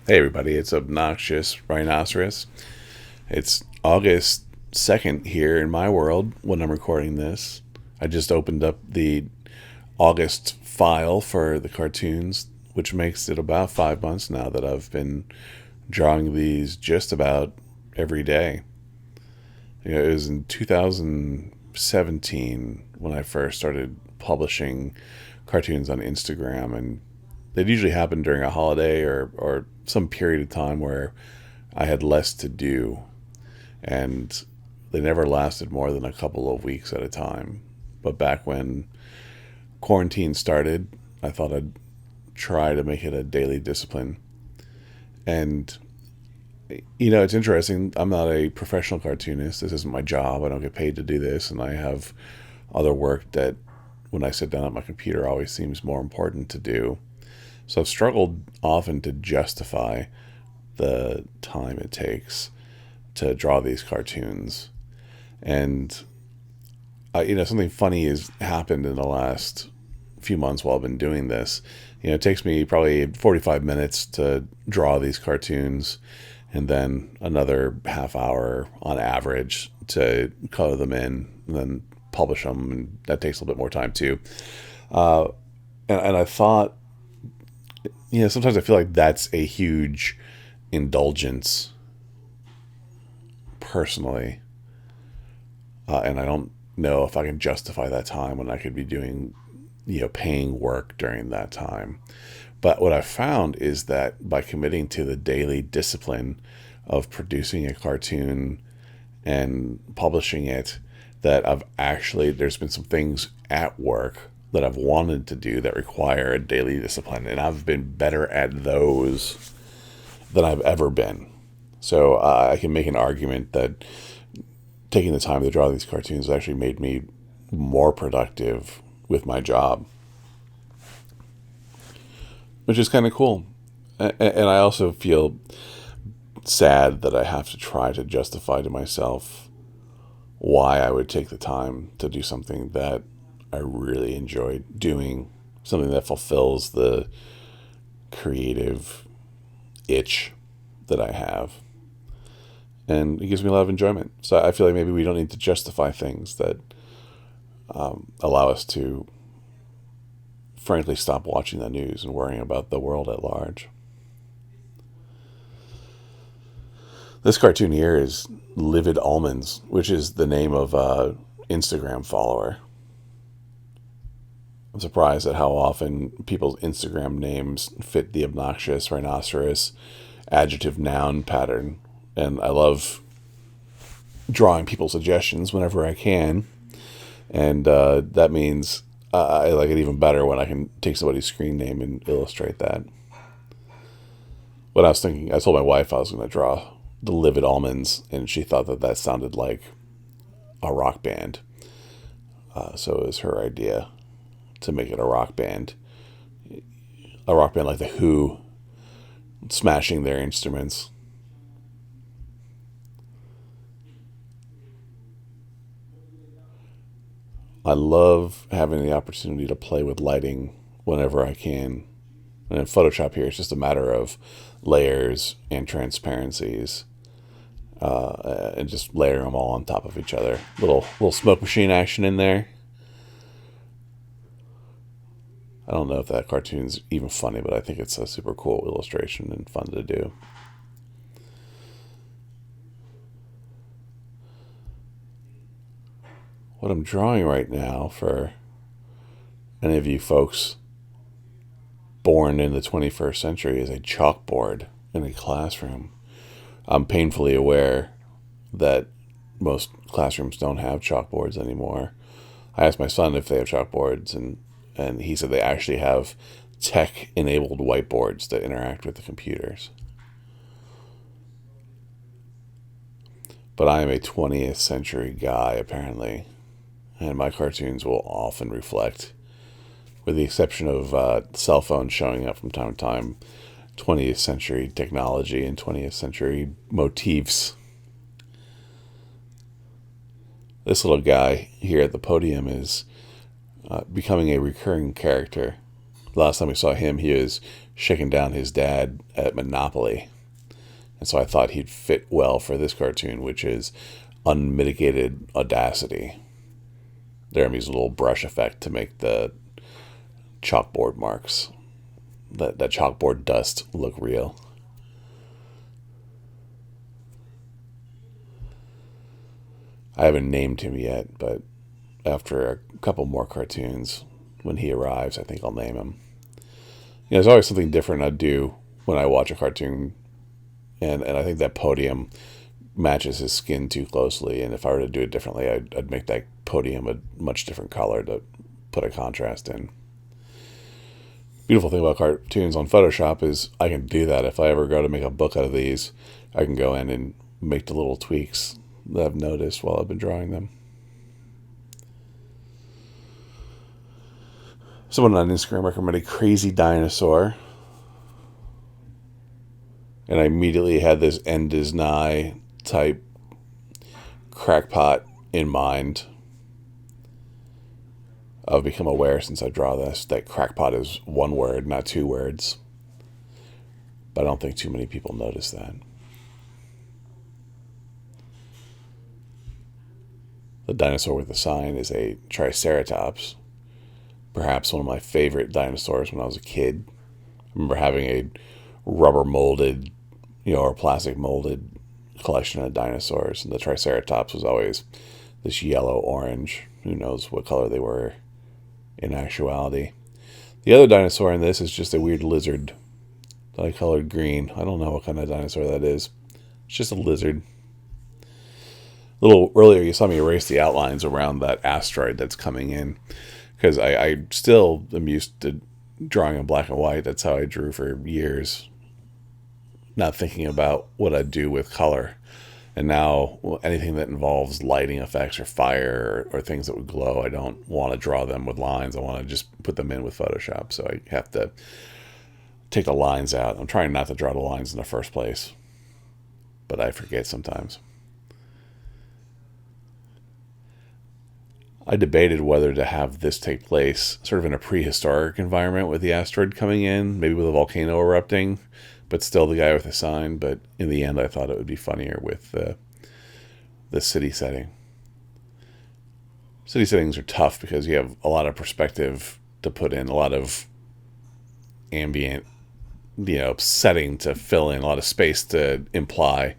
Hey everybody, it's Obnoxious Rhinoceros. It's August 2nd here in my world when I'm recording this. I just opened up the August file for the cartoons, which makes it about 5 months now that I've been drawing these just about every day. It was in 2017 when I first started publishing cartoons on Instagram, and they'd usually happen during a holiday or some period of time where I had less to do, and they never lasted more than a couple of weeks at a time. But back when quarantine started, I thought I'd try to make it a daily discipline. And it's interesting. I'm not a professional cartoonist. This isn't my job. I don't get paid to do this, and I have other work that, when I sit down at my computer, always seems more important to do. So I've struggled often to justify the time it takes to draw these cartoons. And, something funny has happened in the last few months while I've been doing this. It takes me probably 45 minutes to draw these cartoons, and then another half hour on average to color them in and then publish them. And that takes a little bit more time too. And I thought, sometimes I feel like that's a huge indulgence personally. And I don't know if I can justify that time when I could be doing, paying work during that time. But what I found is that by committing to the daily discipline of producing a cartoon and publishing it, that there's been some things at work that I've wanted to do that require a daily discipline, and I've been better at those than I've ever been. So I can make an argument that taking the time to draw these cartoons actually made me more productive with my job, which is kind of cool. And I also feel sad that I have to try to justify to myself why I would take the time to do something that I really enjoy doing, something that fulfills the creative itch that I have. And it gives me a lot of enjoyment. So I feel like maybe we don't need to justify things that allow us to, frankly, stop watching the news and worrying about the world at large. This cartoon here is Livid Almonds, which is the name of an Instagram follower. I'm surprised at how often people's Instagram names fit the obnoxious rhinoceros adjective noun pattern. And I love drawing people suggestions whenever I can. And that means I like it even better when I can take somebody's screen name and illustrate that. When I was thinking, I told my wife I was going to draw the Livid Almonds, and she thought that sounded like a rock band. So it was her idea to make it a rock band like the Who, smashing their instruments. I love having the opportunity to play with lighting whenever I can. And in Photoshop here, it's just a matter of layers and transparencies, and just layer them all on top of each other. Little smoke machine action in there. I don't know if that cartoon's even funny, but I think it's a super cool illustration and fun to do. What I'm drawing right now, for any of you folks born in the 21st century, is a chalkboard in a classroom. I'm painfully aware that most classrooms don't have chalkboards anymore. I asked my son if they have chalkboards, and he said they actually have tech-enabled whiteboards that interact with the computers. But I am a 20th century guy, apparently, and my cartoons will often reflect, with the exception of cell phones showing up from time to time, 20th century technology and 20th century motifs. This little guy here at the podium is becoming a recurring character last time we saw him, he was shaking down his dad at Monopoly. And so I thought he'd fit well for this cartoon, which is unmitigated audacity. Jeremy's little brush effect to make the chalkboard marks, that chalkboard dust, look real. I haven't named him yet, but after a couple more cartoons, when he arrives, I think I'll name him. There's always something different I do when I watch a cartoon, and I think that podium matches his skin too closely, and if I were to do it differently, I'd make that podium a much different color to put a contrast in. Beautiful thing about cartoons on Photoshop is I can do that. If I ever go to make a book out of these, I can go in and make the little tweaks that I've noticed while I've been drawing them. Someone on Instagram recommended Crazy Dinosaur, and I immediately had this end is nigh type crackpot in mind. I've become aware since I draw this that crackpot is one word, not two words. But I don't think too many people notice that. The dinosaur with the sign is a Triceratops. Perhaps one of my favorite dinosaurs when I was a kid. I remember having a rubber molded, or plastic molded collection of dinosaurs, and the Triceratops was always this yellow-orange. Who knows what color they were in actuality. The other dinosaur in this is just a weird lizard that I colored green. I don't know what kind of dinosaur that is. It's just a lizard. A little earlier, you saw me erase the outlines around that asteroid that's coming in, because I still am used to drawing in black and white. That's how I drew for years, not thinking about what I do with color. And now anything that involves lighting effects or fire or things that would glow, I don't want to draw them with lines. I want to just put them in with Photoshop. So I have to take the lines out. I'm trying not to draw the lines in the first place, but I forget sometimes. I debated whether to have this take place sort of in a prehistoric environment with the asteroid coming in, maybe with a volcano erupting, but still the guy with the sign. But in the end, I thought it would be funnier with the city setting. City settings are tough because you have a lot of perspective to put in, a lot of ambient, setting to fill in, a lot of space to imply.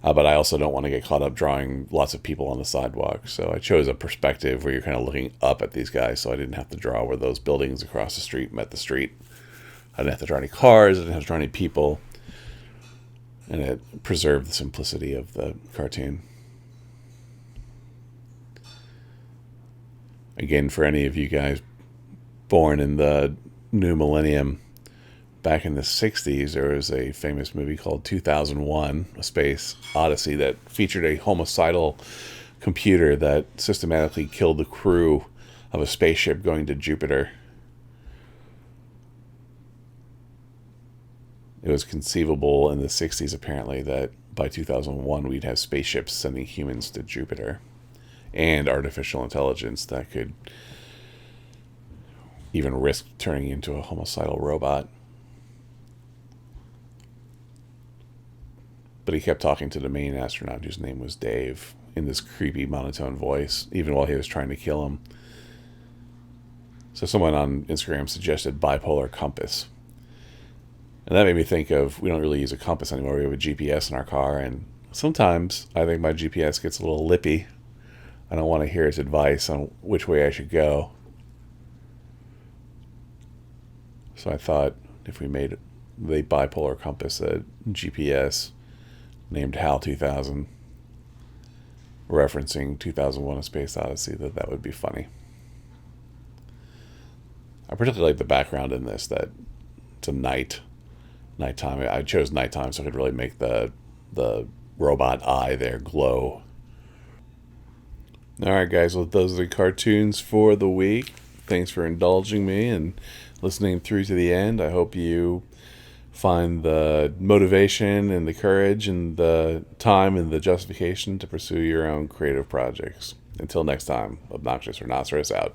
But I also don't want to get caught up drawing lots of people on the sidewalk. So I chose a perspective where you're kind of looking up at these guys, so I didn't have to draw where those buildings across the street met the street. I didn't have to draw any cars. I didn't have to draw any people. And it preserved the simplicity of the cartoon. Again, for any of you guys born in the new millennium, back in the 60s, there was a famous movie called 2001, A Space Odyssey, that featured a homicidal computer that systematically killed the crew of a spaceship going to Jupiter. It was conceivable in the 60s, apparently, that by 2001 we'd have spaceships sending humans to Jupiter and artificial intelligence that could even risk turning into a homicidal robot. But he kept talking to the main astronaut, whose name was Dave, in this creepy monotone voice, even while he was trying to kill him. So someone on Instagram suggested bipolar compass. And that made me think of, we don't really use a compass anymore. We have a GPS in our car, and sometimes I think my GPS gets a little lippy. I don't want to hear its advice on which way I should go. So I thought if we made the bipolar compass a GPS named HAL 2000, referencing 2001: A Space Odyssey, that would be funny. I particularly like the background in this, that it's a nighttime. I chose nighttime so I could really make the robot eye there glow. Alright guys, well, those are the cartoons for the week. Thanks for indulging me and listening through to the end. I hope you find the motivation and the courage and the time and the justification to pursue your own creative projects. Until next time, Obnoxious Rhinoceros out.